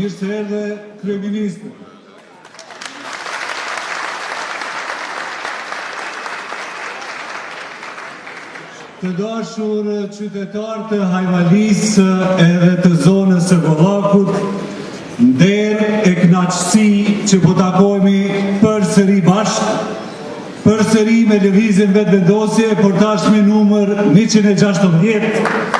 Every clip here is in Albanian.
Mirë se erdhe kryeministri. Të dashur qytetarë të Hajvalisë edhe të zonës së Bollakut, nderë e kënaqësi që po takohemi përsëri bashkë, përsëri me lëvizjen vetëvendosje për tashmë numër 116.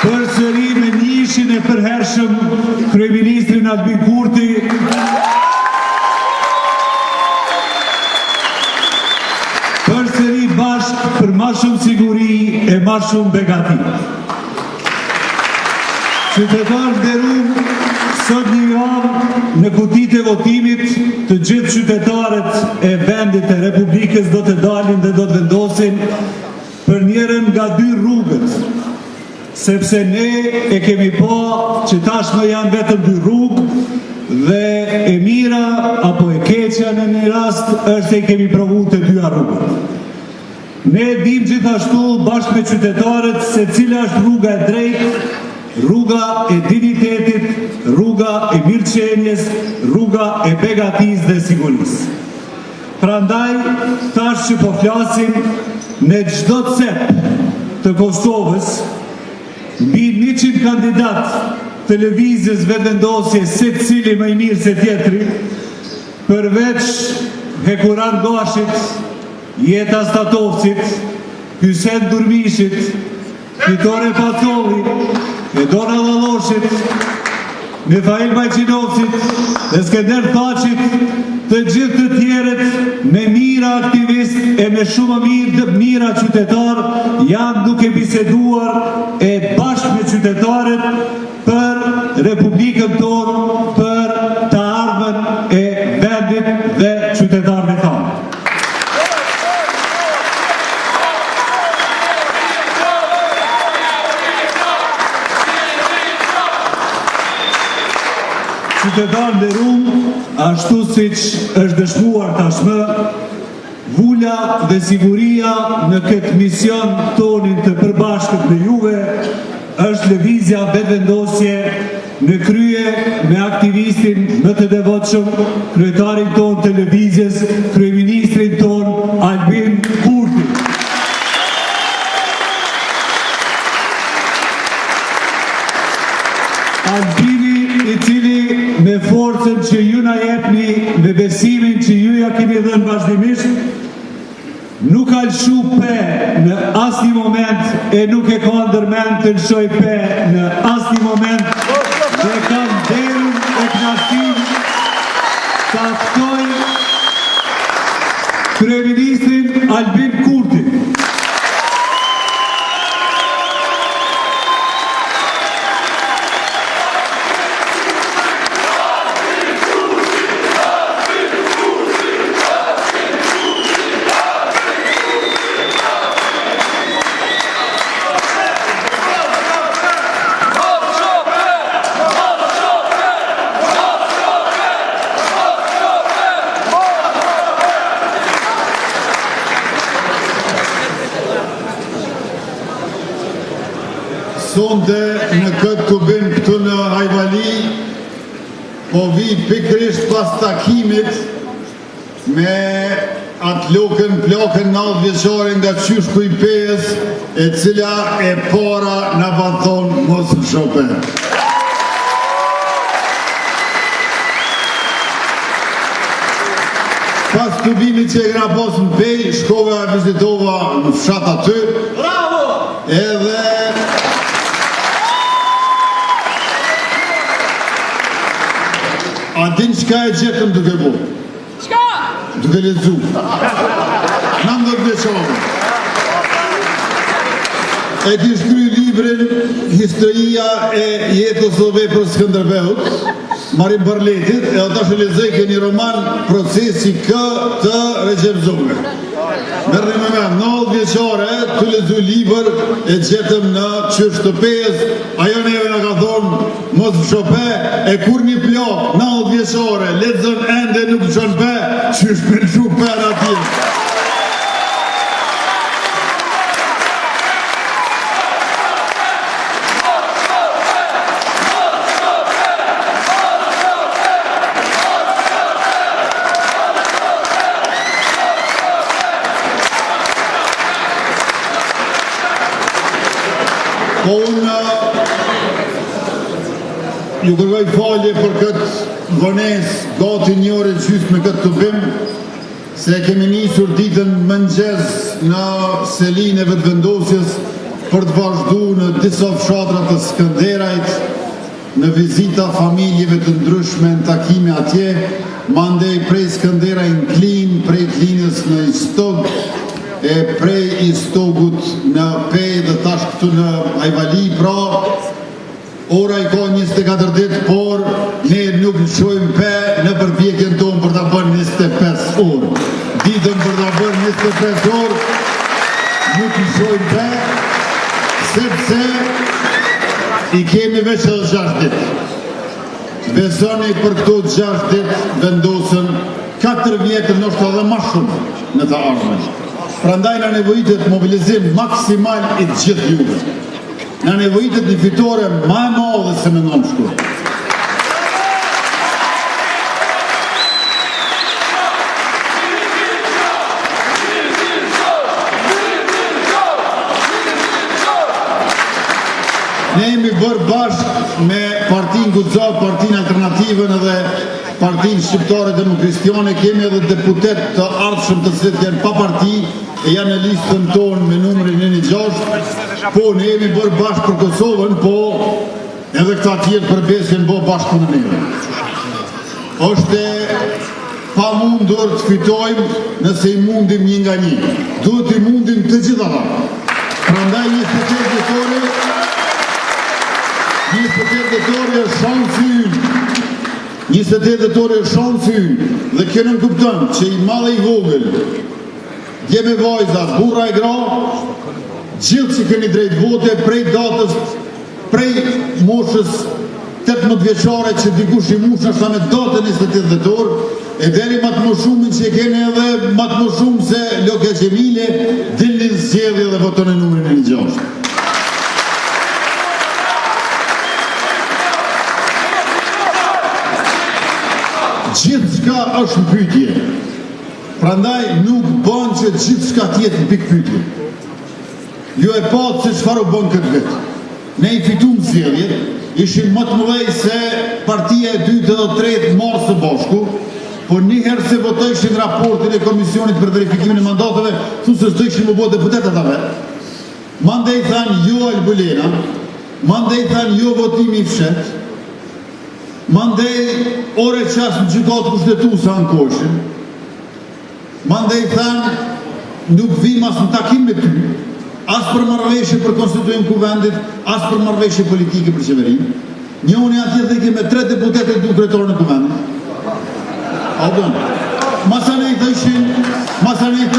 Përsëri me njëshin e përhershëm kryeministrin Albin Kurti, përsëri bashkë për ma shumë siguri e ma shumë begati. Qytetarë nderuar, sot një javë në kutitë e votimit, të gjithë qytetarët e vendit e Republikës do të dalin dhe do të vendosin për njërin nga dy rrugët, sepse ne e kemi pa që tashmë janë vetëm dy rrugë dhe e mira apo e keqja në një rast është e kemi provu të dyja rrugët. Ne dim gjithashtu bashkë me qytetarët se cila është rruga e drejtë, rruga e dignitetit, rruga e mirëqenjes, rruga e begatisë dhe sigurisë. Prandaj, tash që po flasim, në çdo cep të Kosovës, mbi 100 kandidat të lëvizjes vetëvendosje se cili më i mirë se tjetri, përveç Hekuran Gashit, Jeta Statovcit, Hysen Durmishit, Fitore Pacolli, Edona Laloshit, Mifail Majqinovcit dhe Skender Thaqit, të gjithë të tjerët me mira aktivist e me shumë mira qytetar janë duke biseduar e bashkë me qytetarët për Republikën tonë, për të ardhmen e vendit dhe qytetarëve tonë. Qytetarë nderuar, ashtu siç është dëshmuar tashmë, vula dhe siguria në këtë mision tonin të përbashkët me juve është lëvizja vetëvendosje në krye me aktivistin më të devotshëm, kryetarin ton të lëvizjes, kryeministrin ton Albin Kurti. Albini i cili me forcën që ju na jepni, me besimin që ju ja keni dhënë vazhdimisht, nuk ka lëshu pe në asnjë moment e nuk e ka ndërmend të lëshoj pe në asnjë moment dhe ka nderën e kënaqësinë ta ftoj kryeministrin Albin Kurti. Sonde në këtë kubim këtu në Hajvali, po vi pikërisht pas takimit me atë plakën 9 vjeçare nga Qyshku i Pejës, e cila e para në vanthon mos shope. Pas kubimit që e gra pas në Pej, shkova e vizitova në fshat aty, edhe a din qka e gjetëm duke bo? Qka? Duke lezu. 19 vjeçare. E ti shkry librin Historia e jetës dhe veprës Skënderbeut, Marim Barletit, e ata shë lezej ke një roman Procesi K të Recep. Merni me 9 vjeçare, të lezu liber e gjetëm në Qysh të Pejës, ajo neve në ka thonë, mos shope, e kur një plak, 9 vjeçare, lezën ende nuk qënë pe, Qysh për shupe në atin. ju kërkoj falje për këtë vones gati një orë gjysmë me këtë të bim, se kemi nisur ditën mëngjes në selinë e vetëvendosjes për të vazhdu në disa fshatrat të Skënderajt, në vizita familjeve të ndryshme në takime atje, mandej prej Skënderaj në Klin, prej Klinës në Istog, e prej Istogut në Pej dhe tash këtu në Ajvali, pra ora i ka 24 ditë, por ne nuk në shojmë pe në përpjekjen tonë për të bërë 25 orë. Ditën për të bërë 25 orë, nuk në shojmë pe, sepse i kemi veç edhe 6 ditë. Besoni për këto 6 ditë vendosën 4 vjetë nështë edhe ma shumë në të ardhmen. Prandaj në nevojitet mobilizim maksimal i të gjithë juve. Në nevojitet një fitore ma e madhe se me nëmë shku. Ne jemi bërë bashkë me Partinë Guxak, Partinë Alternativën edhe Partinë Shqiptare Demokristjane, kemi edhe deputet të ardhshëm të cilët janë pa parti e janë në listën tonë me numrin 1-6, po ne jemi bërë bashkë për Kosovën, po edhe këta tjerë përbesjen bo bashkë në neve. Është pa mundur të fitojmë nëse i mundim një nga një. Duhet i mundim të gjitha ta. Prandaj 28 dhjetori është shansi ynë. 28 dhjetori është shansi ynë. Dhe kjo nëmë kupton që i madhe i vogël, djeme vajza, burra e gra, gjithë që keni drejt vote prej datës, prej moshës 18 vjeqare që dikush i mush është me datën 28 dhjetor, e deri matë më shumën që keni edhe matë më shumë se Loke Qemile, dillin zjedhje dhe voton e numrin 1-6. Gjithë shka është në pytje. Prandaj nuk bën që gjithë shka tjetë në pikë pytje. Jo e patë se çfarë u bën këtë vetë. Ne i fitum zjedhjet, ishim më të mëdhej se partia e 2 dhe 3 marrë së bashku, po njëherë se votojshin raportin e Komisionit për verifikimin e mandateve, thu se s'do ishin më bo deputet atave. Mandej thanë jo Albulena, mandej thanë jo votimi i fshet, mandej ore qasë në gjykatë kushtetu sa në koshin, mandej thanë nuk vim as në takim me ty, as për marrëveshje për konstituim kuvendit, as për marrëveshje politike për qeverin. Një unë atje dhe keme 3 deputetet du kretorë në kuvendit. A u bënë. Masane i të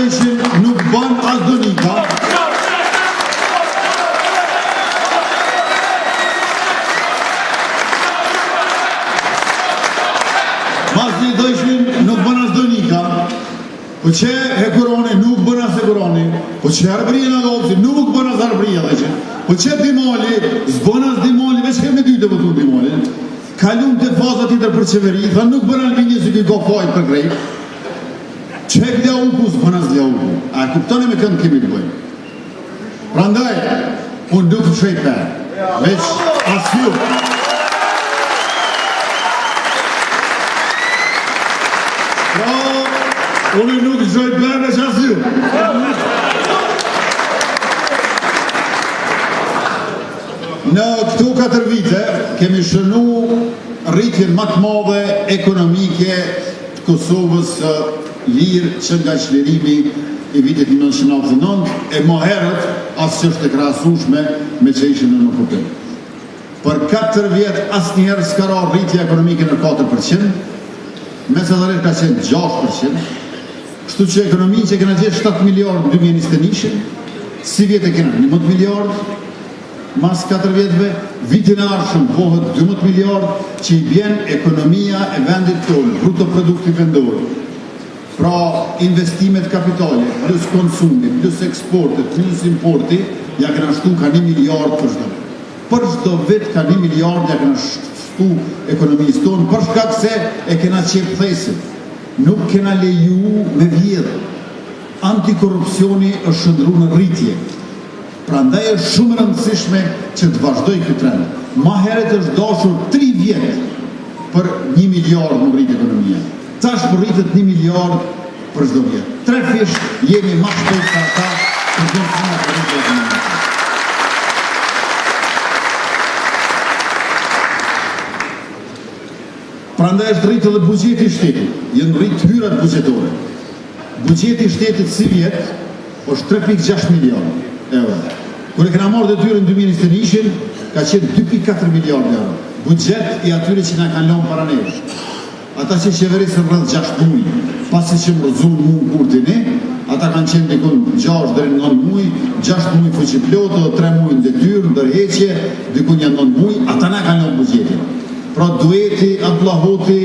ishin nuk bën as donika. Masane i të ishin nuk bën as donika. Po që Hekuroni nuk bën as Hekuroni, po që Arbria në Lopsi nuk bën as Arbria dhe që, po që Dimoli, zbën as Dimoli, veç kemi 2 të votu Dimoli, kalum të faza tjetër për qeveri, tha nuk bën Albini si këj fajt për krejt, që Klia Uku zbën as Klia Uku, a kuptoni me kënd kemi të bëjmë. Prandaj, unë nuk të shej për, veç as ju. Unë nuk gjoj bërë që asë ju. Në këtu 4 vite kemi shënu rritjen më të madhe ekonomike të Kosovës lirë që nga çlirimi i vitit 1999 e më herët asë që është e krahasueshme me që ishën në nëpërtim. Për 4 vjetë asë njëherë s'ka ra rritja ekonomike në 4%, mesatarët ka qenë 6%, kështu që ekonomi që kena gjithë 7 miliard në 2021, si vjetë e kena 11 miliard, mas 4 vjetëve, vitin arshëm bëhet 12 miliard, që i bjen ekonomia e vendit tonë, bruto produkti vendor. Pra, investimet kapitale, plus konsumi, plus eksportet, plus importi, ja kena shtu ka 1 miliard për shdo. Për shdo vit ka 1 miliard ja kena shtu ekonomisë tonë, për shkak se e kena qepë thesit. Nuk kena leju me vjedhë. Antikorupcioni është shëndru në rritje. Prandaj është shumë e rëndësishme që të vazhdoj ky trend. Ma herët është dashur 3 vjet për 1 miliard më rrit ekonomia. Tash më rritet 1 miliard për çdo vjet. 3 fish jemi më shpejt se ata për të qenë për ekonomia. Prandaj është rritë edhe buxheti i shtetit, janë rritë hyrat buxhetore. Buxheti i shtetit si vjet është 3.6 miliard euro. Kur e kena marrë detyrën në 2021, ka qenë 2.4 miliard euro. Buxhet i atyre që na kanë lënë para nesh. Ata që qeverisën rreth 6 muaj, pasi që mërzuan mund kurti ne, ata kanë qenë dikon 6 deri në 9 muaj, 6 muaj fuqi plotë, 3 muaj detyrë, ndërheqje, dikon janë 9 muaj, ata na kanë lënë buxhetin. Pra dueti, Abdullahoti,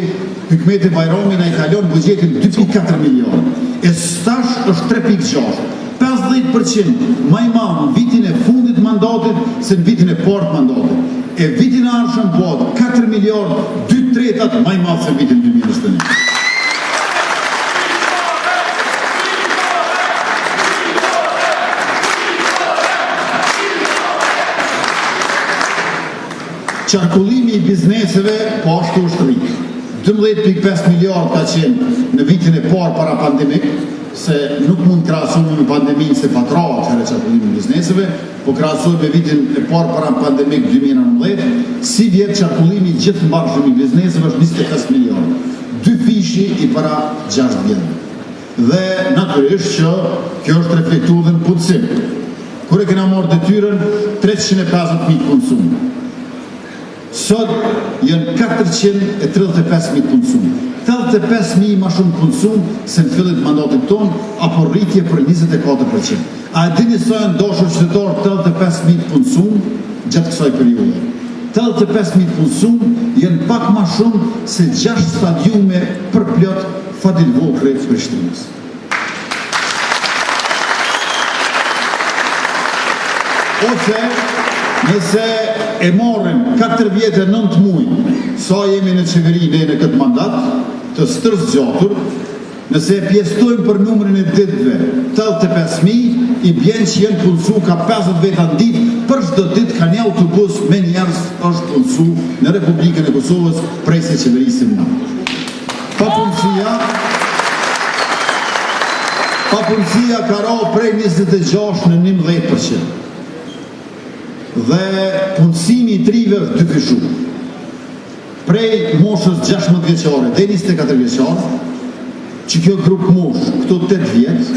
Hikmeti Bajrami na i kalon buxhetin 2.4 miliard. E stash është 3.6. 50% më i madh në vitin e fundit mandatit se në vitin e parë të mandatit. E vitin e ardhshëm bëhet 4 miliard, 2/3 më i madh se vitin 2021. Qarkullimi i bizneseve po ashtu është rritë. 12.5 miliard ka qenë në vitin e parë para pandemik, se nuk mund krahasohemi me pandeminë se patrohet herë qarkullimi i bizneseve, po krahasohet me vitin e parë para pandemik 2019, si vjet qarkullimi i gjithë mbarshëm i bizneseve është 25 miliard. 2 fishi i para 6 vjetëve. Dhe natyrisht që kjo është reflektuar dhe në punësim. Kur e kena marrë detyrën 350.000 konsum. Sot janë 435.000 konsum. 85.000 më shumë konsum se në fillim të mandatit ton, apo rritje për 24%. A e dini sa janë dashur qytetarë 85.000 konsum gjatë kësaj periudhe? 85.000 konsum janë pak më shumë se 6 stadiume për plot Fadil Vokri të Prishtinës. Ose nëse e morën 4 vjetë e 9 muaj, sa jemi në qeveri ne në këtë mandat, të stërzgjatur, nëse e pjestojmë për numrin e ditëve, 85.000, i bjen që jenë punësu ka 50 veta në ditë, për çdo ditë ka një autobus me njerëz është punësu në Republikën e Kosovës prej se qeverisim në. Pa punësia ka ra prej 26 në 11%. Dhe punësimi i trive është 2 fishu. Prej moshës 16 vjeqare dhe 24 vjeqare, që kjo grupë moshë, këto 8 vjetë,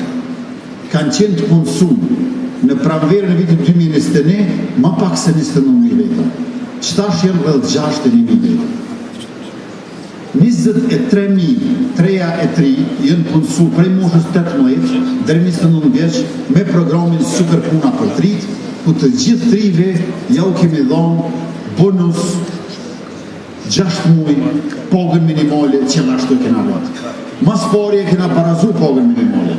kanë qenë të punësum në pranverën e vitin 2021, ma pak se 29.000 veta. Qëtash jenë rrëdhë 61.000 veta. 23.000, 3 jenë punësu prej moshës 18 dhe 29 vjeq me programin Super Puna për Trit, ku të gjithë trive ja u kemi dhonë bonus 6 muaj pagën minimale që nga ashtu kena luatë. Mas pari e kena parazu pagën minimale,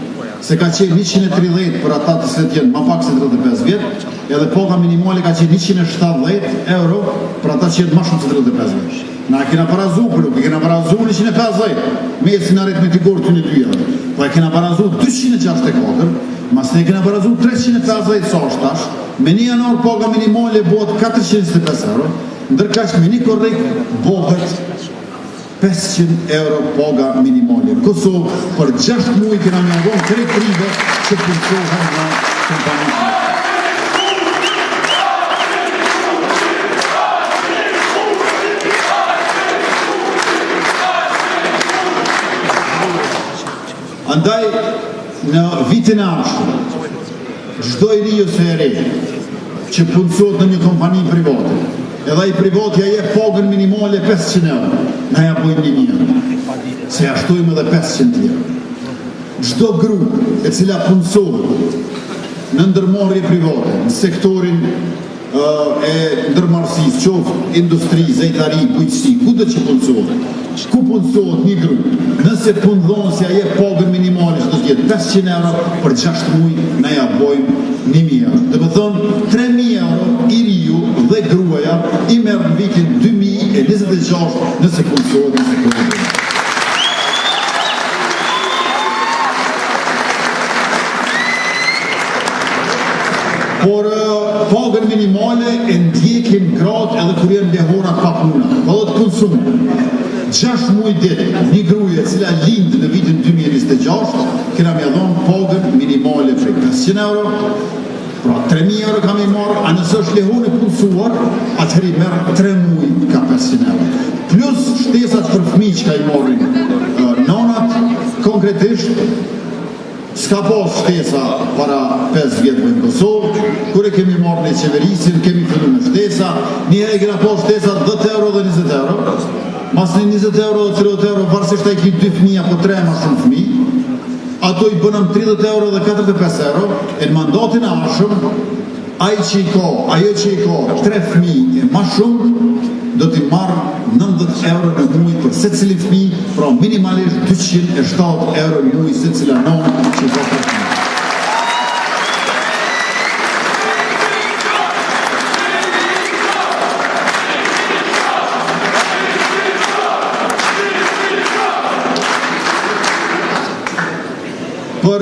se ka qenë 130 për ata të se tjenë ma pak se 35 vjetë, edhe paga minimale ka qenë 170 euro për ata që jenë ma shumë se 35 vjetë. Na e kena parazu për nuk, e kena parazu 150, me e si në aritmetikor të një dyja, po e kena parazu 264, mas ne kena parazu 350 sa është tash, me 1 janar paga minimale bëhet 425 euro, ndërka që me 1 korrik bëhet 500 euro paga minimale. Kosovë për 6 muaj kena një ngon 3 trive që punësohen në kompanitë. Andaj, në vitin e ardhshëm, çdo i ri ose e re që punësot në një kompani private, edhe i privatja jep pagën minimale 500 euro, na ja bojmë 1.000, se ja shtojmë edhe 500 euro. Çdo grup e cila punësohet në ndërmarrje private, në sektorin e ndërmarrësisë, qoftë industri, zejtari, bujqësi, kudo që punësohet, ku punësohet një grup, nëse punëdhënësja jep pagën minimale që do të jetë 500 euro për 6 muaj, na ja bojmë 1.000 euro. Dhe më thonë, 3.000 euro i riu dhe gruaja i merë në vitin 2026 nëse punësohet në sektorin privat. por pagën minimale e ndjekin gratë edhe kur janë lehora pa puna, pa dhe të konsumon. 6 muaj ditë, një gruaje e cila lindë në vitin 2026, kena me dhonë pagën minimale prej 500 euro, pra 3.000 euro kam i marrë, a nësë është lehon e punësuar, atëheri merë 3 muaj ka 500 euro. Plus shtesat për fëmijë që ka i marrin nonat, konkretisht, s'ka pas shtesa para 5 vjetëve në Kosovë, kure kemi marrë në qeverisin, kemi fillu në shtesa, njëherë kena pas shtesa 10 euro dhe 20 euro, mas në 20 euro dhe 30 euro, varsisht e ki 2 fëmija, po 3 ma shumë fëmijë, ato i bënëm 30 euro dhe 45 euro, e në mandatin e ashëm, ajo që i ka 3 fëmijë e ma shumë, do t'i marrë 90 euro në muaj për se cili fëmijë, pra minimalisht 207 euro në muaj se cila nonë që ka për fëmijë. Për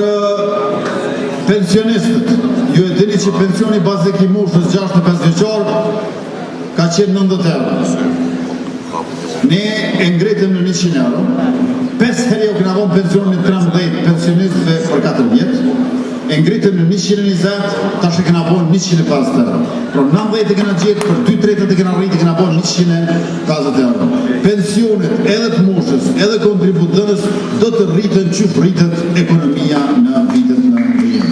pensionistët, ju e dini që pensioni bazik i moshës 65 vjeçar ka qenë 90 euro. Ne e ngritëm në 100 euro, 5 herë jo këna vonë pensionin 13 pensionistëve për 4 vjetë, e ngritëm në 120, tash e këna vonë 150 euro. Pro 90 e këna gjetë, për 2/3 e këna rritë, e këna vonë 150 euro. Pensionet edhe të moshës, edhe kontributërës, do të rritën që rritët ekonomia në vitet në vijim.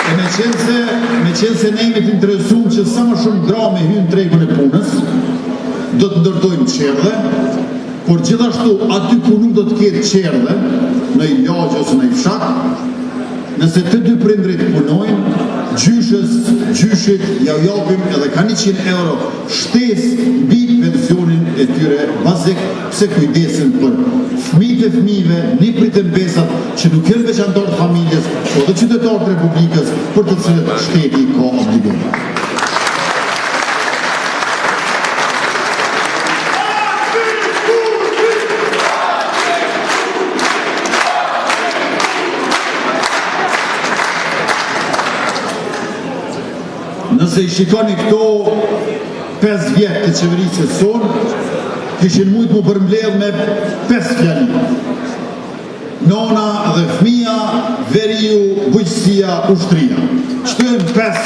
E me qenë se ne jemi të interesuar që sa më shumë gra me hynë tregun e punës, do të ndërtojmë qerdhe, por gjithashtu aty ku nuk do të ketë qerdhe, në i lagje ose në i fshat, nëse të dy prindrit punojnë, gjyshit ja u japim edhe ka 100 euro shtes mbi pensionin e tyre bazik, pse kujdesin për fëmijët e fëmijëve, niprit e mbesat që nuk janë veçantar të familjes, po dhe qytetarët e Republikës për të cilët shteti ka obligim. Nëse i shikoni këto 5 vjetë të qeverisë sonë, kishin mujtë mu përmbledh me 5 fjali. Nona dhe fëmija, veriu, bujqësia, ushtria. Qëto e në 5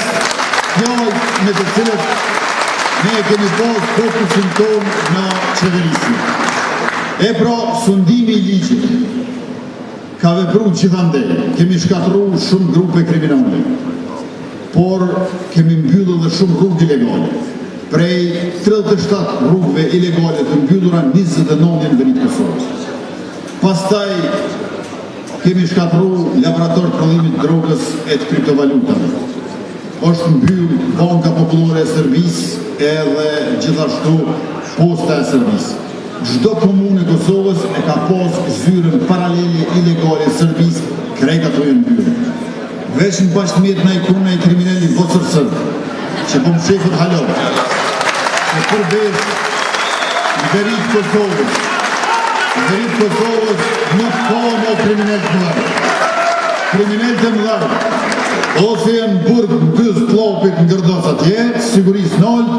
fjallë me të cilët ne e kemi pas fokusin tonë në qeverisë. E pra, sundimi i ligjit ka vepru gjithandej. Kemi shkatru shumë grupe kriminale, por kemi mbyllur dhe shumë rrugë ilegale. Prej 37 rrugëve ilegale të mbyllura, 29 në veri të Kosovës. Pastaj kemi shkatru laborator prodhimit drogës e të kriptovalutave. Është mbyll Banka Popullore e Serbisë edhe gjithashtu Posta e Serbisë. Çdo komunë e Kosovës e ka pas zyrën paralele ilegale e Serbisë, krejt ato janë mbyllur. Veç në bashkëmjet në ikuna i kriminelli Vocër Sërbë, që po më shefët halot, që përveç në veritë Kosovës, nuk ka në kriminell të mëdharë. Kriminell të mëdharë, ose janë burg në 2 klopit në gërdos atje, sigurisë nëllë,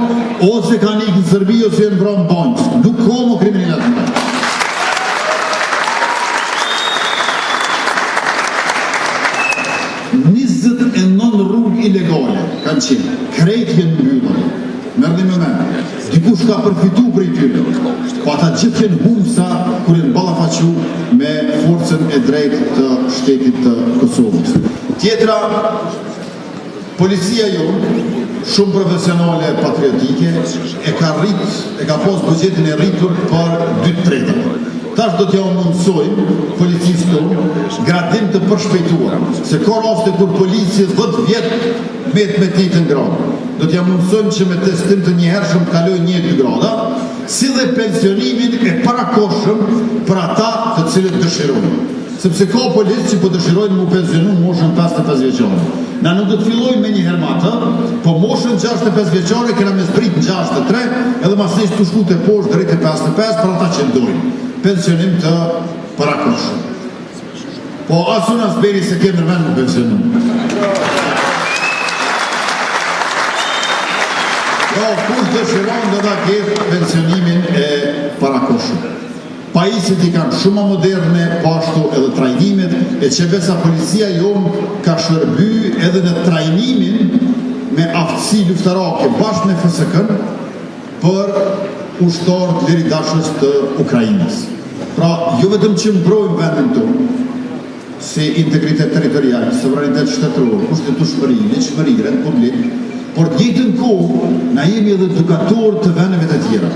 ose kanë ikë në Sërbi, ose janë vranë banjës. Nuk ka në kriminell të mëdharë. 29 rrugë ilegale kanë qenë, krejt jenë mbyllur. Merrni me mend, dikush ka përfitu për i tyre, po ata gjithë jenë humsa kur jenë ballafaqu me forcën e drejtë të shtetit të Kosovës. Tjetra, policia jonë, shumë profesionale patriotike, e ka pas buxhetin e rritur për 2/3. Tash do t'ja mundsojmë policisë tonë gradim të përshpejtuar, se ka raste kur policia 10 vjetë me 8 gradë. Do t'ja mundsojmë që me testim të njëhershëm kaloj 1-2 grada, si dhe pensionimin e parakoshëm për ata të cilët dëshirojnë. Sepse ka policë që po dëshirojnë mu pensionu moshën 55 vjeçare. Na nuk do të fillojmë me një hermatë, po moshën 65 vjeçare kena me zbrit në 63, edhe masnisht të shku të poshtë drejt e 55 për ata që dojnë. Pensionim të parakoshëm. Po asu në asberi se kemë rëmen në pensionu. Kush dëshiron do ta ketë pensionimin e parakoshëm. Pajisjet i kanë shumë moderne, pashtu edhe trajnimet, e që besa policia jonë ka shërby edhe në trajnimin me aftësi luftarake bashkë me FSK-n për ushtarë të liridashës të Ukrajinës. Pra, jo vetëm që mbrojmë vendin tonë, si integritet territorial, sovranitet shtetëror, kushtetueshmëri, ligjshmëri, rend publik, por të njëjtën kohë na jemi edhe edukatorë të vendeve të tjera.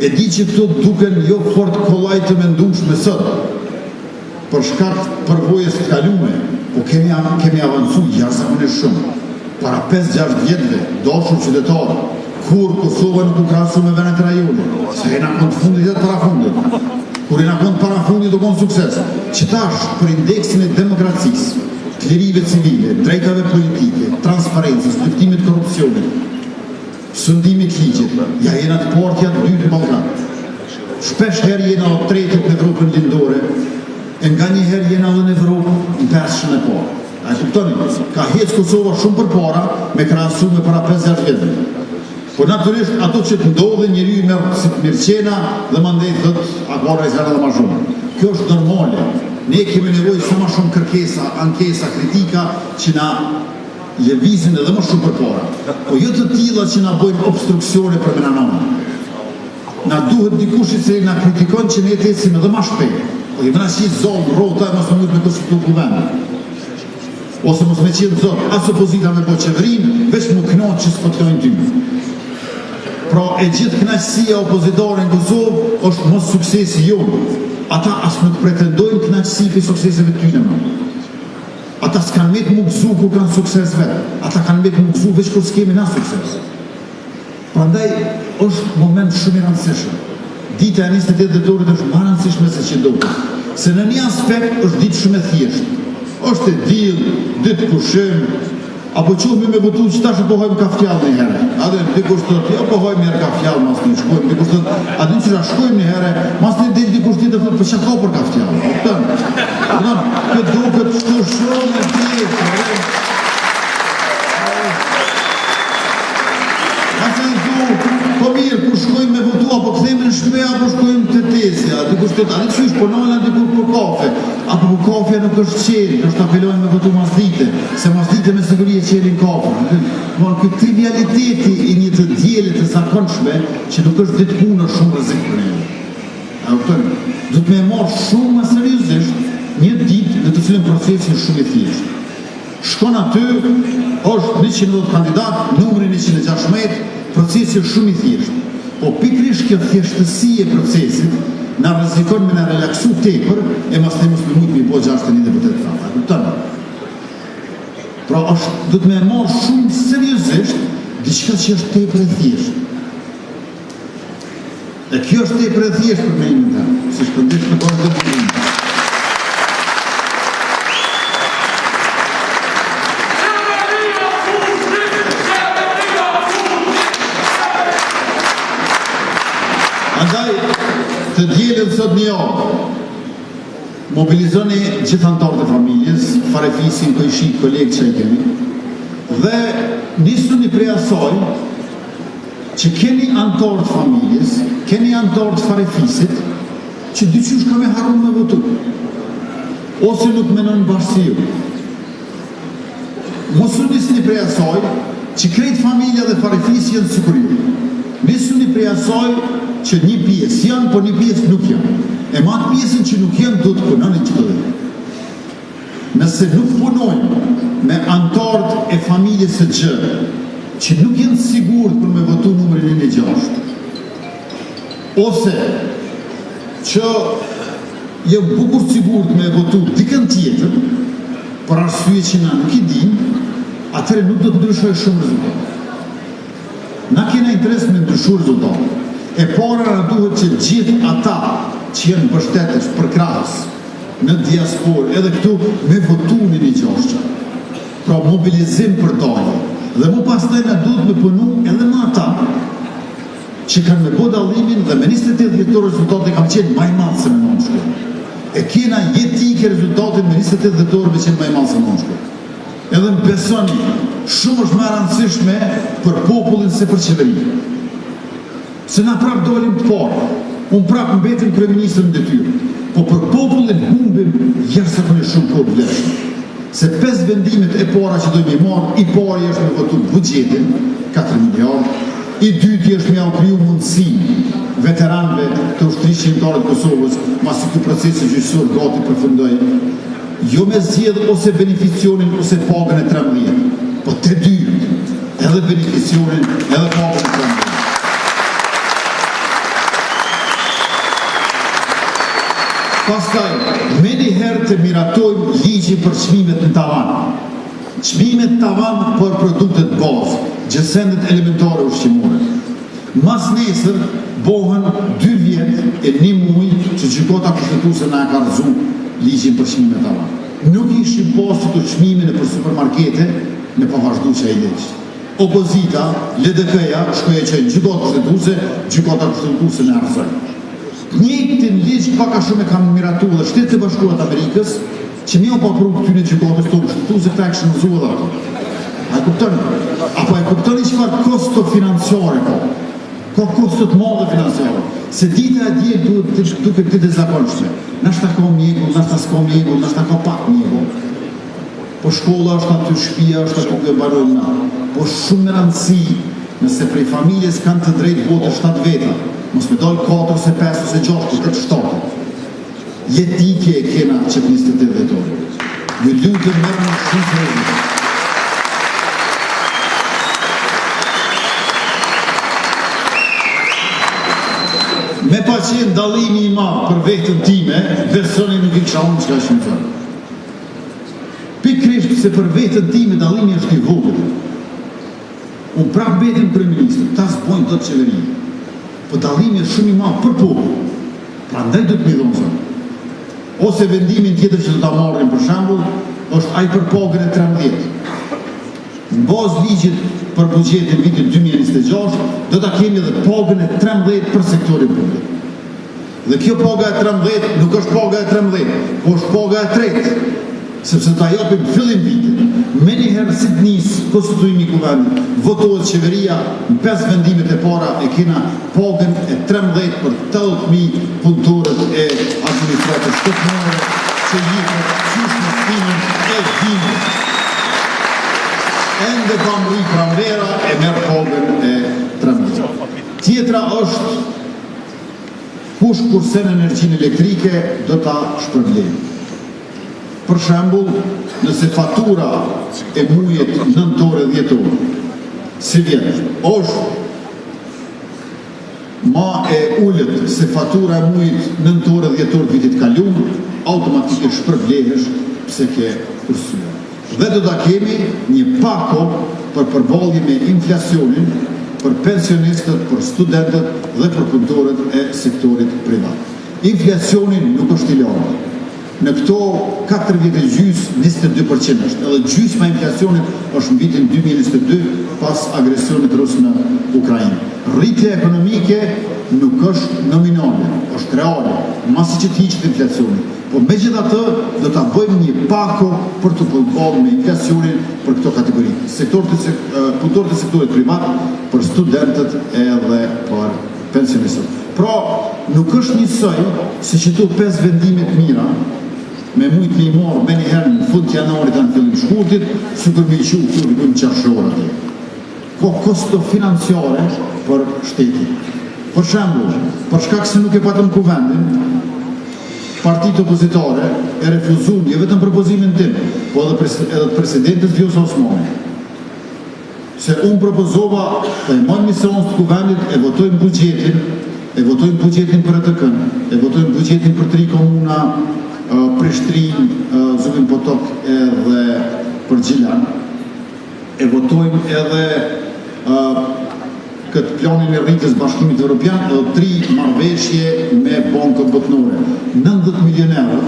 E di që këto duken jo fort kollaj të mendueshme sot, për shkak të përvojës të kalume, po kemi avancu jashtëzakonisht shumë. Para 5-6 vjetëve, dashur qytetarë, kur Kosova nuk u krahasu me vendet e rajonit, se jena kënd fundit dhe para fundit. Kur jena kënd para fundit do konë sukses. Që tash për indeksin e demokracisë, të lirive civile, drejtave politike, transparencës, luftimit korrupsionit, sundimit ligjit, ja jena të portja të dy të Ballkanit. Shpesh herë jena o tretët në Evropën lindore, e nga një herë jena dhe në Evropë në 500 e parë. A e kuptoni, ka hecë Kosova shumë për para, me krahasu me para 5-6 vjetëve. Po naturisht ato që të ndodhe njëri me mirëqena dhe mandej dhët akora i zverë dhe ma shumë. Kjo është normale. Ne kemi nevojë sa ma shumë kërkesa, ankesa, kritika që na lëvizin edhe më shumë përpara. Po jo të tilla që na bojnë obstruksione për menanonë. Na duhet dikush që na kritikon që ne të ecim edhe më shpejt. Po i vëna si zonë, rrota e mos më me konstitut kuvendit. Ose mos me qenë zot, as opozita me po qeverin, veç më knonë që s'potlojnë ty. Pra e gjithë kënaqësia opozitore në Kosovë është mos suksesi jonë. Ata as nuk pretendojnë kënaqësi për sukseseve tyne më. Ata s'kanë me të më gëzu kur kanë sukses vetë. Ata kanë me të më gëzu veç kur s'kemi na sukses. Prandaj është moment shumë i rëndësishëm. Dita e 28 dhjetorit është më rëndësishme se që duket. Se në një aspekt është ditë shumë e thjeshtë. Është e diell, ditë pushim, apo quhemi me votu që tash pohojmë kaftjallë një herë. Adhe dikush thotë, jo pohojmë një herë kaftjallë, mas një shkojmë, dikush thotë, adhe që shkojmë një herë, mas një del dikush tjetër thotë, për që ka për kaftjallë? Këtë duket shtu shumë e tjetë. Ase në du, po mirë, kur shkojmë me votu, apo këthejmë në shpe, apo shkojmë të tesja, dikush thotë, adhe që ishë ponojnë, dikur për kafe. Apo për kafja nuk është qeri, është apelojnë me votu mas dite, se mas dite me sigurie qerin kafe. Por këtë trivialiteti i një të djelit të zakonshme, që nuk është ditë punë shumë rëzik për një. Do të me marrë shumë më seriozisht një ditë në të cilën procesin shumë i thjeshtë. Shkon aty, është 110 kandidat, numri 116, procesi është shumë i thjeshtë. Po pikrish kjo thjeshtësi e procesit, na rrezikon me na relaksu tepër e mos të mos me mujt me bo 61 deputet prapa. Kupton? Pra është do të më marr shumë seriozisht diçka që është tepër e thjeshtë. E kjo është tepër e thjeshtë për mendimin tim, si shpëndit në bashkë të mendimin. Andaj të dielën sot një orë, mobilizoni gjithë anëtarët e familjes, farefisin, kojshik, kolegë që i kemi, dhe nisuni prej asaj që keni anëtarët familjes, keni anëtarët farefisit, që dyqysh ka me harun me votu, ose nuk menon bashkë ju. Mosu nisni prej asaj që krejt familja dhe farefisi janë sigurim. Nisuni prej asaj që një pjesë janë, por një pjesë nuk janë. E matë pjesën që nuk janë, do të punoni që të dhe. Nëse nuk punojnë me antarët e familjes së gjë, që nuk janë sigurt për me votu numrin e 6, ose që janë bukur sigurt me votu dikën tjetër, për arsye që na nuk i dinë, atëre nuk do të ndryshoj shumë rezultat. Na kena interes me ndryshu rezultat. E para në duhet që gjithë ata që jenë bështetës për krahës në diasporë, edhe këtu me votunin i 6. Pra mobilizim për dalje. Dhe mu pastaj në duhet me punu edhe në ata që kanë me bo dallimin dhe me 28 dhjetor rezultate kam qenë maj madhë se me në shkojnë. e kena jetike rezultatin me 28 dhjetorëve që më e malë se moshku. Edhe më besoni, shumë është më rëndësishme për popullin se për qeveri. Se na prap dolim të parë, unë prap mbetim kryeministër në detyrë, po për popullin humbim jashtëzakonisht shumë kohë vlefshme. Se 5 vendimet e para që dojmë i marë, i pari është me votu buxhetin, 4 miliardë, i dyti është me kriju mundësi veteranëve të ushtrisë shqiptare të Kosovës, masi ky procesi gjyqësor gati përfundoi, jo me zgjedh ose beneficionin ose pagën e 13, po të dyrt, edhe beneficionin edhe pagën e 13. Pastaj, me njëherë të miratojmë ligjin për çmimet në tavan. Çmimet tavan për produktet bazë, gjësendet elementare ushqimore. Mas nesër, bohen 2 vjet e 1 muaj që gjykata kushtetuese na ka rrezu ligjin për çmimet tavan. Nuk ishim pasur të çmimin për supermarkete në pavazhdueshja e ligjit. Opozita, LDK-ja, shkoi që gjykata kushtetuese na rrezoi. Njëjtin ligj pak a shumë e kanë miratu dhe Shtetet e Bashkuara të Amerikës që mi o papru këtyne gjykatës tonë kushtetuese këta e këshë nëzua dhe ato. A e kuptoni? Apo e kuptoni çfarë kosto financiare ka? Ka kostot madhe financiare. Se dita e dje duke të dezakonshme. Nashta ka mjegull, nashta s'ka mjegull, nashta ka pak mjegull. Po shkolla është aty, shtëpia është aty ku e mbarojmë na. Po shumë me rëndësi, nëse prej familjes kanë të drejtë votë 7 veta, mos me dalë 4 ose 5 ose 6 ose 7. Jetike e kena që 28 dhjetorë. Ju lutem merrni shumë seriozisht. Me pa qenë dallimi i madh për vetën time, besoni nuk i kisha unë çka shumë thënë. Pikërisht se për vetën time dallimi është i vogël. Unë prap betem kryeministër, ta s'bojnë dot qeveri. Po dallimi është shumë i madh për popull. Prandaj do të më dhonë zonë. Ose vendimin tjetër që do ta marrim për shembull, është ai për pagën e 13. Në bazë ligjit për buxhetin vitit 2026, do ta kemi edhe pagën e 13 për sektorin publik. Dhe kjo paga e 13 nuk është paga e 13, po është paga e 3, sepse ta japim fillim vitit. Me njëherë si të nisë konstituimi i kuvendit, votohet qeveria në 5 vendimet e para e kena pagën e 13 për 80.000 punëtorët e administratës shtetërore që jepet qysh në stimin e dimit. Ende pa mri pranvera e merë pagën e 13. Tjetra është kush kursen energjinë elektrike do ta shpërblejë. Për shembull, nëse fatura e muajit nëntor e dhjetor, si vjet, është ma e ullët se fatura e muajit nëntor e dhjetor vitit kalum, automatikisht shpërblehesh pse ke kursyer. Dhe do ta kemi një pako për përballje me inflacionin për pensionistët, për studentët dhe për punëtorët e sektorit privat. Inflacioni nuk është i lartë. Në këto 4 vjetë e gjys, 22% është. Edhe gjysma inflacionit është në vitin 2022 pas agresionit rus në Ukrainë. Rritja ekonomike nuk është nominale, është reale, masi që t'hiqet inflacionit. Po me gjitha të, do t'a bëjmë një pako për të përballë me inflacionin për këto kategori. Punëtorët e sektorit privat, për studentët edhe për pensionistët. Pra, nuk është njësoj se që tu 5 vendimet mira, me mujtë me i morë me njëherë në fund të janarit anë fillim shkurtit, su për me i qu këtu në bëjmë qashorë atë. Ko kosto financiare për shtetit. Për shembull, për shkak se nuk e patëm kuvendin, partitë opozitare e refuzun, jo vetëm propozimin tim, po edhe presidentës Vjosa Osmani. Se unë propozova të e mojnë misionës të kuvendit, e votojnë buxhetin për ETK-n, e votojnë buxhetin për 3 komuna, Prishtrin, Zubin Potok edhe për Gjilan. E votojmë edhe këtë planin e rritjes bashkimit Evropian edhe 3 marrëveshje me bankën botnore. 90 milion euro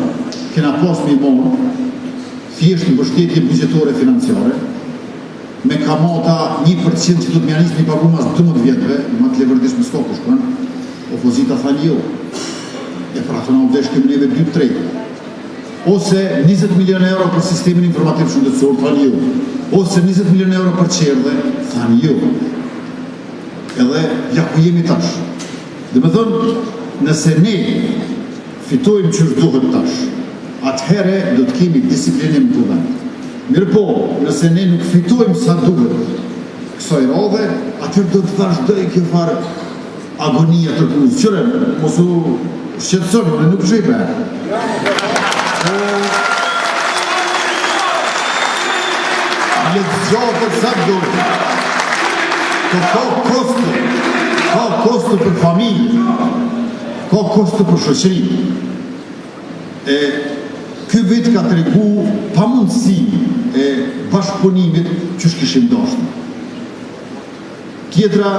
kena pas me i morë thjesht në mbështetje buxhetore financiare me kamata 1% që do të mjanis me i pagu mas 12 vjetëve, ma të levërdish më s'ka kushkën, opozita tha jo. E pra të në vdesh këmë neve 2-3. ose 20 milion euro për sistemin informativ shëndetësor, thanë jo, ose 20 milion euro për qerdhe, thanë jo. Edhe ja ku jemi tash. Dhe me thënë, nëse ne fitojmë që duhet tash, atëhere do të kemi disiplinim të vend. Mirë po, nëse ne nuk fitojmë sa duhet kësaj radhe, atëherë do të vazhdoj kjo farë agonia të punës. Qëre, mos u shqetësoni, unë nuk shqipe. Letëgjohë për sa duhet. Ka kosto për familje, ka kosto për shoqëri. Ky vit ka tregu pamundësi e bashkëpunimit që kishim dashur. Tjetra,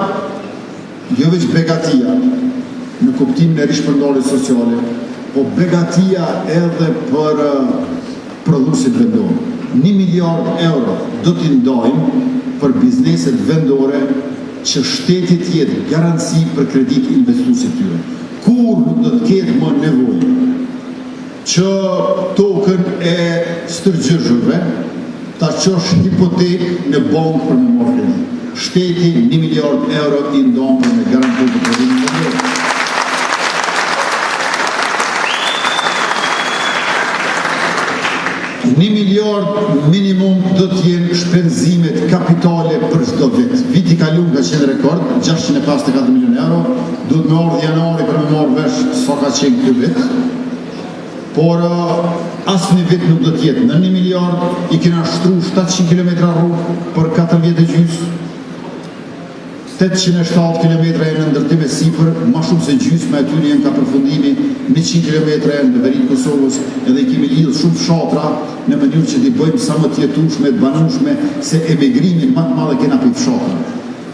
jo veç begatia në kuptimin e rishpërndarjes sociale, po begatia edhe për prodhuesit vendor. 1 miliard euro do t'i ndajmë për bizneset vendore që shtetit jetë garanci për kredit investuesit tyre. Kur nuk do të ketë më nevojë që tokën e stërgjërshëve ta qosh hipotek në bankë për me marrë kredit. Shteti 1 miliard euro i ndonë me garantur të kreditin vendor. 1 miliard minimum do t'jenë shpenzimet kapitale për çdo vit. Viti kalum ka qenë rekord, 654 milion euro, do të me ardhë janari për me marrë vesh sa ka qenë këtë vit, por asë një vit nuk do t'jetë në 1 miliard, i kena shtru 700 km rrugë për 4 vjetë e gjysë, 807 km e në ndërtim e sipër, ma shumë se gjysë me aty jenë ka përfundimi 100 km në verinë Kosovës, edhe i kemi lidhë shumë fshatra në mënyrë që t'i bëjmë sa më t'jetushme, t'banushme, se emigrimin më të madhe kena për fshatra.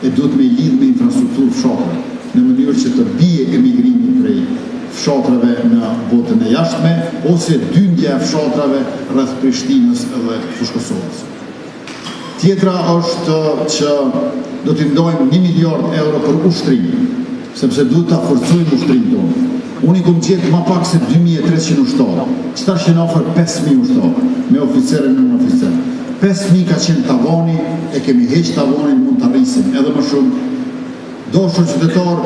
E duhet me lidhë me infrastrukturë fshatra, në mënyrë që të bie emigrimi prej fshatrave në botën e jashtme, ose dyndja e fshatrave rreth Prishtinës dhe fushë Kosovës. Tjetra është që do t'i ndojmë 1 miliard euro për ushtrim, sepse duhet ta forcojmë ushtrim tonë. Unë i kom gjetë ma pak se 2300 ushtarë, qëta shenë ofër 5000 ushtarë, me oficere në në oficere. 5000 ka qenë tavani, e kemi heqë tavanin, mund të rrisim edhe më shumë. Dashur qytetar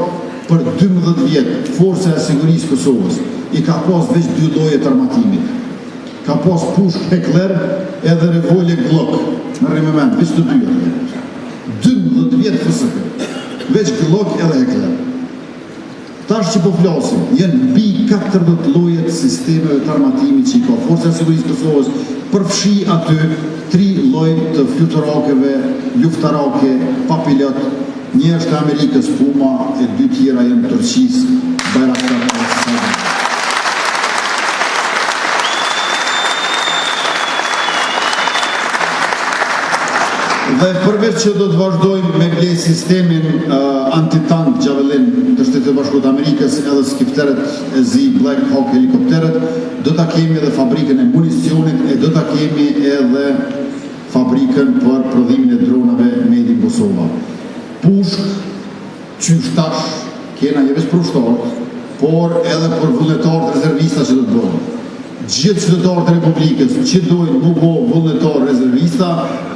për 12 vjetë, Forca e Sigurisë Kosovës, i ka pas veç 2 lloje të armatimit. Ka pas pushk Heckler edhe revolje Glock, në rrimëment, veç të 2 vjetë. 12 vjetë FSK, veç Glock edhe Heckler. Tash që po flasim, jenë mbi 40 llojet sistemeve të armatimit që i ka Forca e Sigurisë Kosovës, përfshi aty 3 lloj të fluturakeve, luftarake, pa pilot, një është e Amerikës Puma, e 2 tjera jenë Turqisë, Bayraktar. Dhe përveç që do të vazhdojmë me ble sistemin antitank Javelin të Shtetit e Bashkuara të Amerikës edhe skifteret e zi Black Hawk helikopteret, do ta kemi edhe fabrikën e municionit e do ta kemi edhe fabrikën për prodhimin e dronave made in Kosova. Pushk, qyshtash, kena një veç për ushtarët, por edhe për vullnetarët rezervista që do të bëjnë. Gjithë qytetarët e Republikës që dojnë mu bo vullnetar rezervista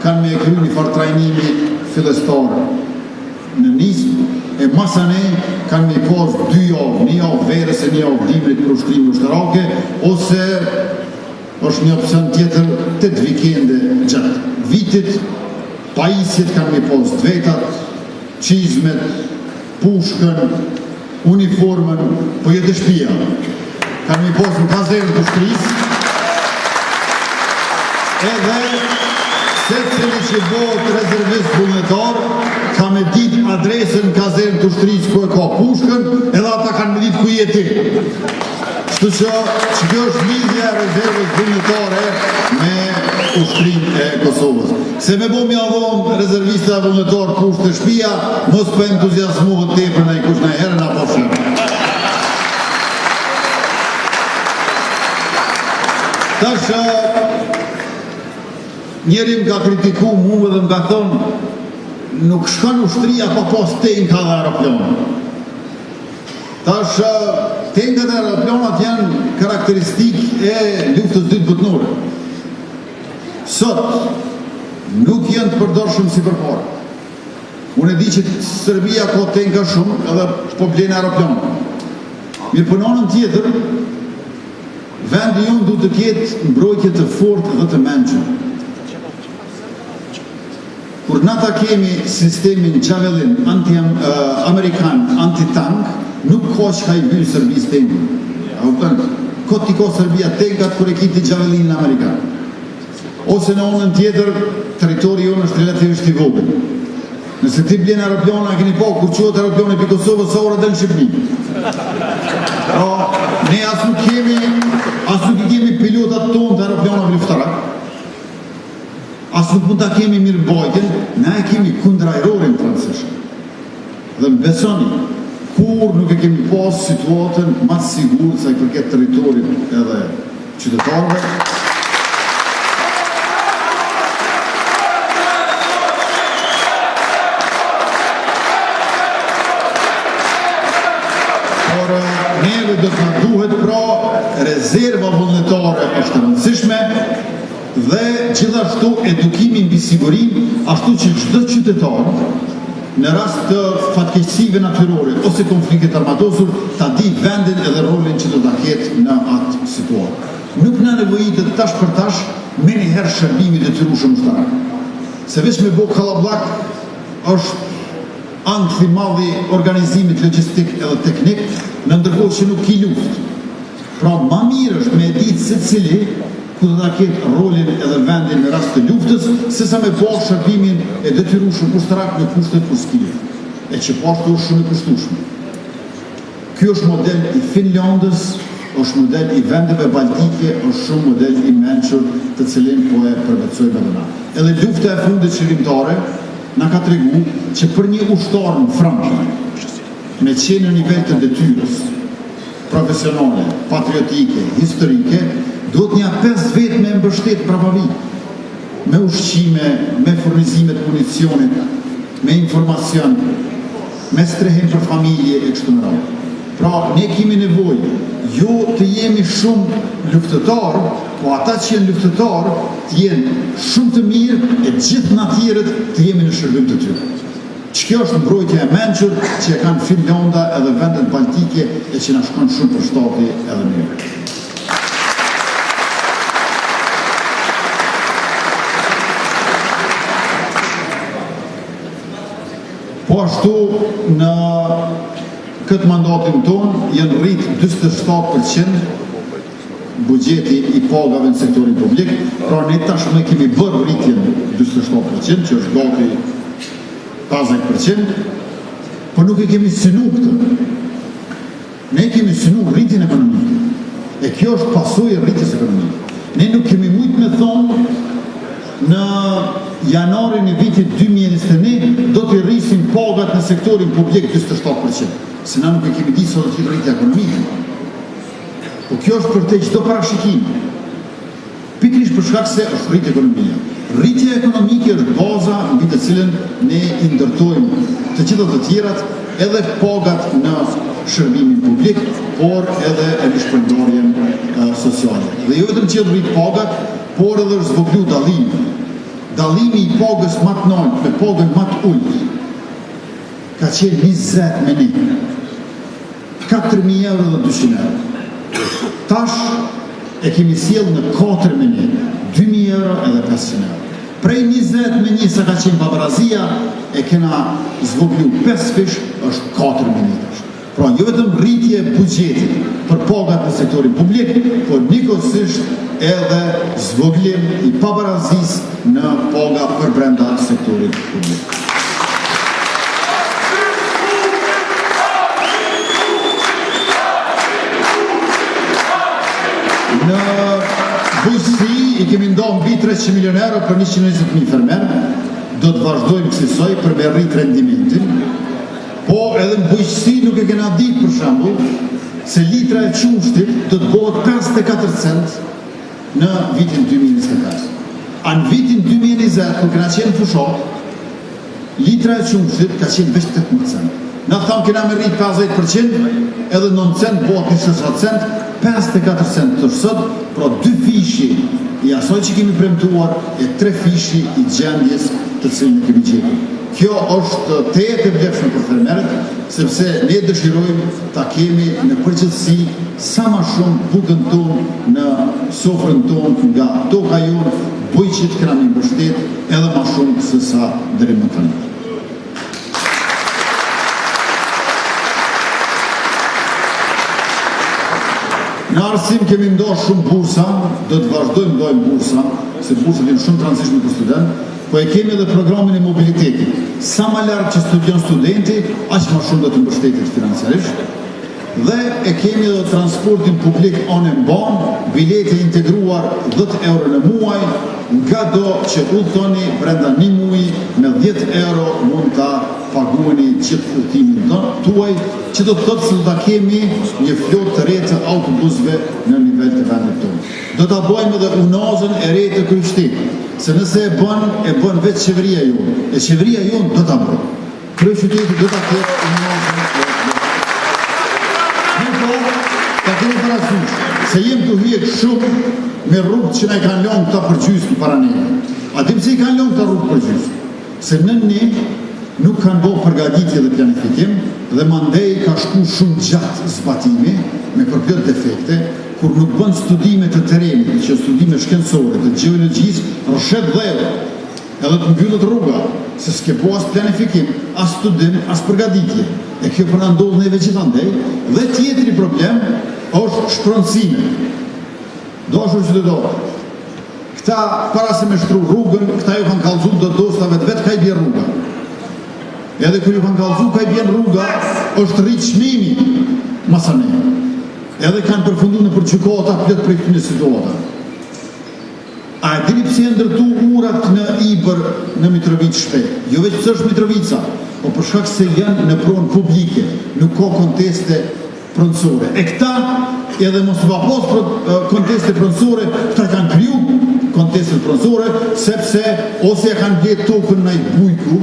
kanë me e kryu një farë trajnimi fillestar në nisë e masane kanë me i pas 2 javë, 1 javë verës e 1 javë dimrit për ushtrimi ushtarake ose është një opcion tjetër 8 vikende gjatë vitit. Pajisjet kanë me i pas dvetat, qizmet, pushkën, uniformën, po jetë shpia. Kanë mi posë në kazerën të shtrisë, edhe se cili që bëhet rezervist vullnetar, ka me ditë adresën në kazerën të shtrisë ku e ka pushkën, edhe ata kanë me ditë ku jeti. Shtu që kjo është lidhja e rezervës vullnetare me ushtrim e Kosovës. Se me bo mja dhonë rezervista e vullnetar pushtë të shpia, mos për entuziasmuhët tepër në i kush në herën apo shumë. Tash, njeri më ka kritiku mume dhe më ka thonë, nuk shkan ushtria pa pas te në ka dhe aeroplanë. Tash, tenkat e aeroplanat janë karakteristik e luftës dytë botërore. Sot, nuk janë të përdorshëm si përpara. Unë e di që Serbia ka tenka shumë edhe po blen aeroplanat. Mirë për anën tjetër, vendi jonë duhet të ketë mbrojtje të fortë dhe të mençur. Kur nata kemi sistemin Javelin Amerikan anti-tank, nuk ka që ka i vynë Serbis tenkën. Këtë t'i ka Serbia tenkat kër e kiti Javelin Amerikan. Ose në onën tjetër, teritori jonë është relativisht i vogël. Nëse ti blen aeroplana, keni po, kur quhet aeroplani për Kosovë, sa ora del në Shqipëni. Ne as nuk kemi pilotat tonë të aeroplanave luftarak, as nuk mund ta kemi mirëmbajtjen, na e kemi kundërajrorin francez. Dhe më besoni, kur nuk e kemi pas situatën më të sigurt sa i përket territorit edhe qytetarëve. Neve do të na duhet pra rezerva vullnetare është e rëndësishme dhe gjithashtu edukimi mbi sigurinë, ashtu që çdo qytetar në rast të fatkeqësive natyrore ose konfliktit armatosur ta di vendin edhe rolin që do ta ketë në atë situatë. Nuk na nevojitet tash për tash me njëherë shërbimi detyrueshëm ushtarak. Se veç me bo kallabllak është ankthi madhi organizimit logjistik edhe teknik, në ndërkohë që nuk ki luftë. Pra ma mirë është me ditë se cili ku do ta ketë rolin edhe vendin në rast të luftës, sesa me po shërbimin e detyrueshëm ushtarak në kushtet kur s'ki luftë. E që pashtu është shumë i kushtueshëm. Ky është model i Finlandës, është model i vendeve baltike, është shumë model i mençur të cilin po e përvetsojmë edhe na. Edhe lufta e fundit qëllimtare na ka tregu që për një ushtar në Frankë, me qenë në nivel të detyrës, profesionale, patriotike, historike, duhet një 5 vetë me mbështet prapavi, me ushqime, me furnizimet municionit, me informacion, me strehim për familje e kështu me radhë. Pra, ne kemi nevojë, jo të jemi shumë luftëtar, po ata që jenë luftëtar të jenë shumë të mirë e gjithë natyrët të jemi në shërbim të tyre. Që kjo është mbrojtja e mençur që e kanë Finlanda edhe vendet baltike e që na shkon shumë për shtati edhe mirë. Po ashtu në këtë mandatin tonë janë rrit 47% buxheti i pagave në sektorin publik, pra ne tashmë kemi bërë rritjen 47%, që është gati 50%, por nuk e kemi synu këtë. Ne kemi synu rritjen ekonomike. E kjo është pasojë e rritjes ekonomike. Ne nuk kemi mujtë me thonë në janarin e vitit 2021 do të rrisim pagat në sektorin publik 47%. Se na nuk e kemi di sot do të rritja ekonomike. Po kjo është për te çdo parashikim. Pikërisht për shkak se është rritje ekonomia. Rritja ekonomike është baza mbi të cilën ne i ndërtojmë të gjitha të tjerat, edhe pagat në shërbimin publik, por edhe në shpërndarjen sociale. Dhe jo vetëm që rrit pagat, por edhe është zvoglu dallimi. Dallimi i pagës më të lartë me pagën më të ulët ka qenë 20 me 1. 4.000 euro dhe 200 euro. Tash e kemi sjellë në 4 me 1, 2.000 euro edhe 500 euro. Prej 20 me 1 sa ka qenë pabarazia, e kena zvoglu 5 fish, është 4 me 1 tash. Pra jo vetëm rritje e buxhetit për pagat në sektorin publik, por njëkohësisht edhe zvoglim i pabarazisë në paga për brenda sektorit publik. Në bujqësi i kemi ndonë mbi 300 milion euro për 120.000 fermerë, do të vazhdojmë kësaj për me rrit rendimentin, po edhe në bujqësi nuk e kena ditë për shembull se litra e qumshtit do të bëhet 54 cent në vitin 2025. A në vitin 2020, kur kena qenë fushat, litra e qumshtit ka qenë veç 18 cent. Në thamë kena me rritë 50%, edhe 9 cent, bëhet 27 cent, 54 cent të sot, pra 2 fishi i asoj që kemi premtuar, e 3 fishi i gjendjes të cilën e kemi gjetur. Kjo është të jetë e vlefshme për fermerët, sepse ne dëshirojmë ta kemi në përgjithësi sa ma shumë bukën tonë në sofrën tonë nga toka jonë, bujqit këna mi mbështet edhe ma shumë se sa deri më tani. Në arsim kemi ndosh shumë bursa, do të vazhdojmë ndojmë bursa, se bursat janë shumë të rëndësishme për student, po e kemi edhe programin e mobilitetit. Sa më larg që studion studenti, aq më shumë do të mbështetet financiarisht. Dhe e kemi edhe transportin publik on e mban, bilete integruar 10 euro në muaj, nga do që udhtoni brenda një muaji me 10 euro mund ta paguani gjithë udhtimin tuaj, që do të thotë se do ta kemi një flotë të re të autobusëve në nivel të vendit tonë. Do ta bëjmë edhe unazën e re të kryeqytetit, se nëse e bën vetë qeveria jonë, e qeveria jonë do ta bëjë. Kryeqyteti do ta ketë unazën e ta kemi parasysh, se jem të hyjek shumë me rrugë që na i kanë lënë këta përgjysmë para ne. A dim se i kanë lënë këta rrugë përgjysmë? Se në ne nuk kanë bërë përgatitje dhe planifikim, dhe mandej ka shku shumë gjatë zbatimi, me përpjot defekte, kur nuk bën studime të terenit, që studime shkencore, të gjeologjisë, rrshet dhejë, edhe të mbyllët rruga, se s'ke po as planifikim, as studim, as përgatitje. E kjo përna ndodhë neve gjithandej, dhe tjetëri problem është shpronësime. Do është qytetarë. Këta, para se me shtru rrugën, këta ju kanë kallëzu do dostave të vetë ka i bje rruga. Edhe kër ju kanë kallëzu ka i bje rruga, është rritë çmimi masane. Edhe kanë përfundu në përqykota plët për këtune situata. A e dini pse ndërtu urat në Ibër në Mitrovic shpejt? Jo veç pësë është Mitrovica, po për shkak se janë në pronë publike, nuk ka konteste pronësore. E këta, edhe mos të vapos konteste pronësore, këta kanë kriju konteste pronësore, sepse ose e kanë bjetë tokën në i bujku,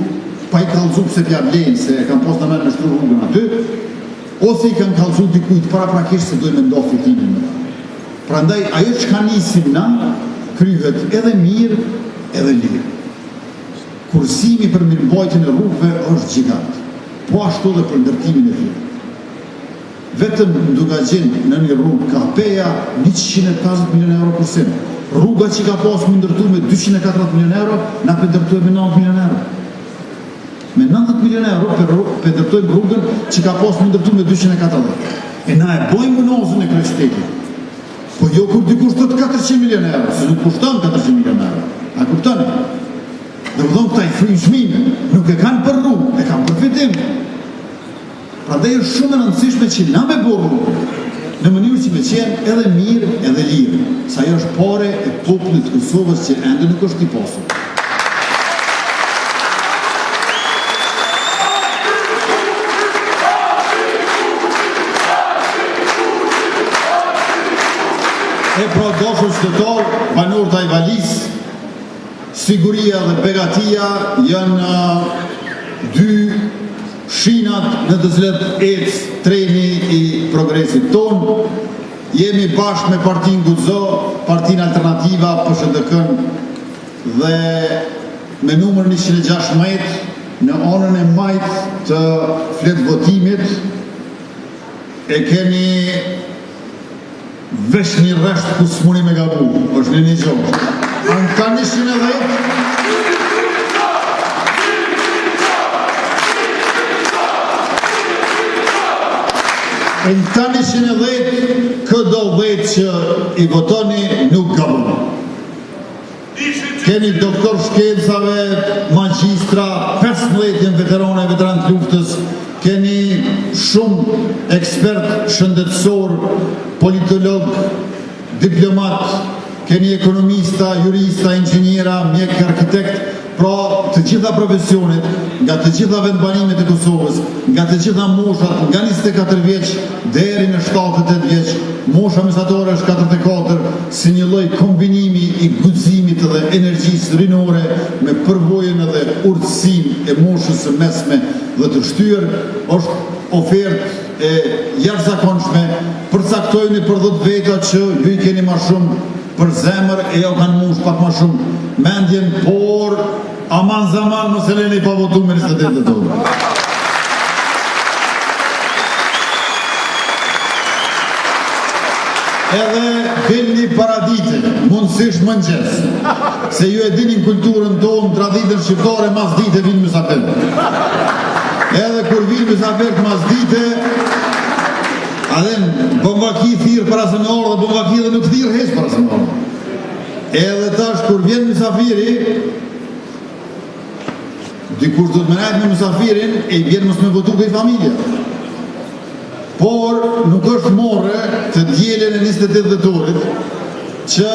pa i kallëzu pëse pja blenë, se e kanë pos në mërë në shtru rrugën aty, ose i kanë kallëzu dikujt para prakisht se dojnë me ndohë fitimin në. Pra ndaj, ajo që ka nisim na, kryhet edhe mirë, edhe lirë. Kursimi për mirëmbajtjen e rrugëve është gjigant, po ashtu dhe për ndërtimin e tyre. Vetëm Ndugagjen në një rrugë ka peja 150 milion euro kursim. Rruga që ka pas më ndërtu me 240 milion euro, na për ndërtu me 90 milion euro. Me 90 milion euro për ndërtu rrugën që ka pas më ndërtu me 240. E na e bojmë unazën e kryeqytetit. Po jo kur dikush thot 400 milion euro, se nuk kushton 400 milion euro. A kuptoni? Dhe më thonë këta i frymëzmime, nuk e kanë për rrugë, e kanë për fitim. Pra dhe është shumë e rëndësishme që na me borë rrugë, në mënyrë që me qenë edhe mirë edhe lirë, sa jo është pare e popullit të Kosovës që ende nuk është i pasur. E pra doshën qytetarë, banorët e Ajvalis, siguria dhe begatia janë dy shinat në të cilat ecë treni i progresit tonë. Jemi bashkë me Partinë Guzo, Partinë Alternativa, PSHDK-n dhe me numër 116 në anën e majtë të fletë votimit e keni vesh një rresht ku s'muni me gabu, është një gjohë. Në ta 110, në ta 110, këdo 10 që i votoni nuk gabu. Keni doktor shkencave, magjistra, 15 veterane e veteran të luftës, keni shumë ekspert shëndetësor, politolog, diplomat, keni ekonomista, jurista, inxhiniera, mjek, arkitekt, pra të gjitha profesionet, nga të gjitha vendbanimet e Kosovës, nga të gjitha moshat, nga 24 vjeç deri në 78 vjeç, mosha mesatare është 44, si një lloj kombinimi i guximit dhe energjisë rinore me përvojën edhe urtësinë e moshës së mesme dhe të shtyrë, është ofertë e jashtëzakonshme, përcaktojeni për 10 veta që ju i keni më shumë për zemër e jo kanë mush pak më shumë mendjen, por aman zaman mos e leni pa votu me 28 tonë. Edhe dilni paradite, mundësisht mëngjes, se ju e dinin kulturën tonë, traditën shqiptare, mas dite vinë mysafir. Edhe kur vinë mysafir mas dite, adhen bombaki thirë para se me orë dhe bombaki dhe nuk thirë hes para se me orë. Edhe tash kur vjen mysafiri, dikush do të merret me mysafirin e i vjen mos me votu për familja. Por nuk është morë të djelen e 28 dhetorit që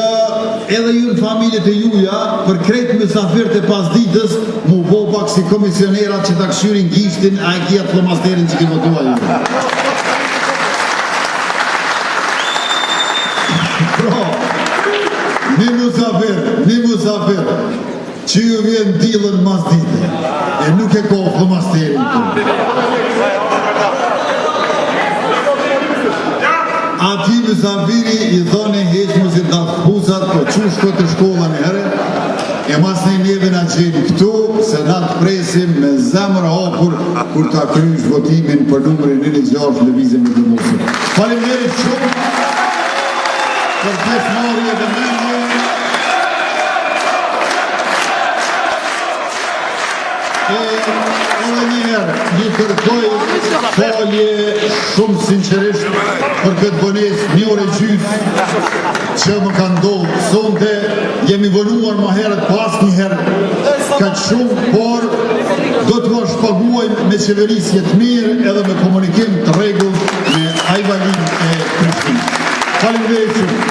edhe ju në familjet e juja për krejt mysafirët e pas ditës mu bo pak si komisionerat që ta këshyrin gishtin a e kia të flomasterin që ke votua ju. Një musafir që ju vjen dilën mas dite e nuk e kohë flomasterin të. Ati musafiri i thone heqmu si datë pusat për qushko të shkolla në herë e mas në neve nga qenë këtu se na të presim me zemër hapur kur ta krysh votimin për numërin 1-6 lëvizim në dëmosën. Faleminderit shumë për pjesëmarrje dhe mendje. Edhe njëherë, një kërkoj folje shumë sinqerisht për këtë bënes 1 orë e gjysmë që më ka ndodhur sonte, jemi vonuar më herët pas një herë kaq shumë, por do t'u shpaguajmë me qeverisje të mirë edhe me komunikim të rregullt me Ajvalin e Prishtinës. Faleminderit shumë.